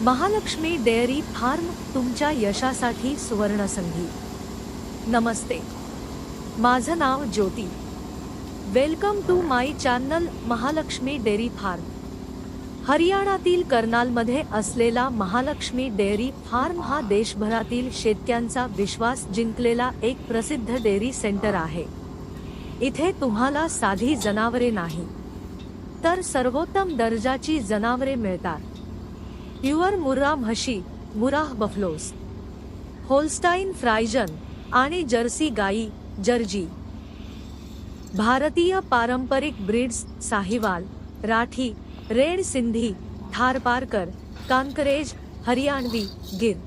Mahalakshmi dairy form तुमच्या यशासाठी सुवर्णसंधी। नमस्ते, माझं नाव Jyoti. Welcome to my channel Mahalakshmi dairy farm. हरियाणातील कर्नालमध्ये असलेला महालक्ष्मी डेअरी फार्म हा देशभरातील शेतकऱ्यांचा विश्वास जिंकलेला एक प्रसिद्ध डेअरी सेंटर आहे। इथे तुम्हाला साधी जनावरे नाही तर सर्वोत्तम दर्जाची जनावरे मिळतात। प्युअर मुर्रा म्हशी, मुराह बफलोस, होल्स्टाइन फ्रायजन आणि जर्सी गाई, जर्जी। भारतीय पारंपरिक ब्रीड्स साहिवाल, राठी, रेड सिंधी, थारपारकर, कांकरेज, हरियाणवी, गिर,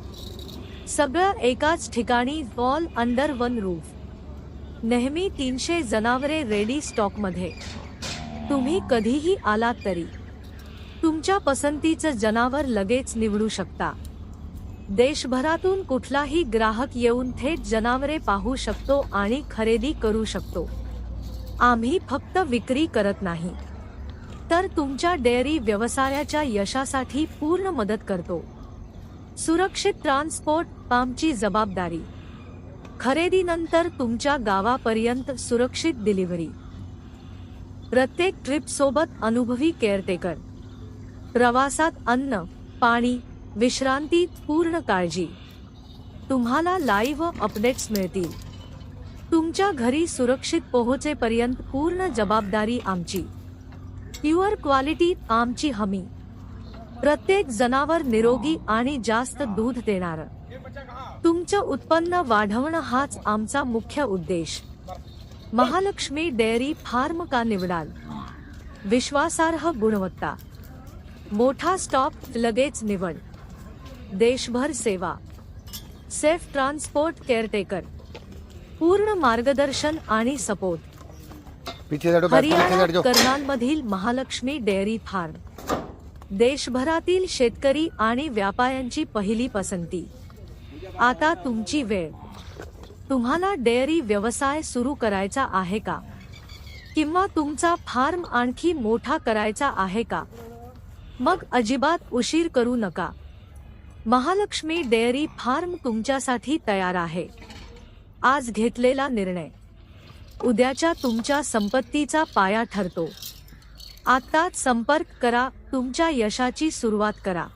सगळं एकाच ठिकाणी, ऑल अंडर वन रूफ। नेहमी 300 जनावरे रेडी स्टॉकमध्ये। तुम्ही कधीही आलात तरी तुमच्या पसंतीचं जनावर लगेच निवडू शकता। देशभरातून कुठलाही ग्राहक येऊन थेट जनावरे पाहू शकतो आणि खरेदी करू शकतो। आम्ही फक्त विक्री करत नाही तर तुमच्या डेअरी व्यवसायाच्या यशासाठी पूर्ण मदत करतो। सुरक्षित ट्रान्सपोर्ट आमची जबाबदारी। खरेदीनंतर तुमच्या गावापर्यंत सुरक्षित डिलिव्हरी। प्रत्येक ट्रिप सोबत अनुभवी केअरटेकर। प्रवासात अन्न, पाणी, विश्रांती, पूर्ण काळजी। तुम्हाला लाईव्ह अपडेट्स मिळतील। तुमच्या घरी सुरक्षित पोहोचेपर्यंत पूर्ण जबाबदारी आमची। प्युअर क्वालिटी आमची हमी। प्रत्येक जनावर निरोगी आणि जास्त दूध देणारं। तुमचं उत्पन्न वाढवणं हाच आमचा मुख्य उद्देश। महालक्ष्मी डेअरी फार्म का निवडाल? विश्वासार्ह गुणवत्ता, मोठा स्टॉक, लगेच निवड, देशभर सेवा, सेफ ट्रान्सपोर्ट, केअरटेकर, पूर्ण मार्गदर्शन आणि सपोर्ट। हरियाणा कर्नालमधील महालक्ष्मी डेअरी फार्म देशभरातील शेतकरी आणि व्यापाऱ्यांची पहिली पसंती। आता तुमची वेळ। तुम्हाला डेअरी व्यवसाय सुरू करायचा आहे का? किंवा तुमचा फार्म आणखी मोठा करायचा आहे का? मग अजिबात उशीर करू नका। महालक्ष्मी डेअरी फार्म तुमच्यासाठी तयार आहे। आज घेतलेला निर्णय उद्याच्या तुमच्या संपत्तीचा पाया ठरतो। आत्ताच संपर्क करा, तुमच्या यशाची सुरुवात करा।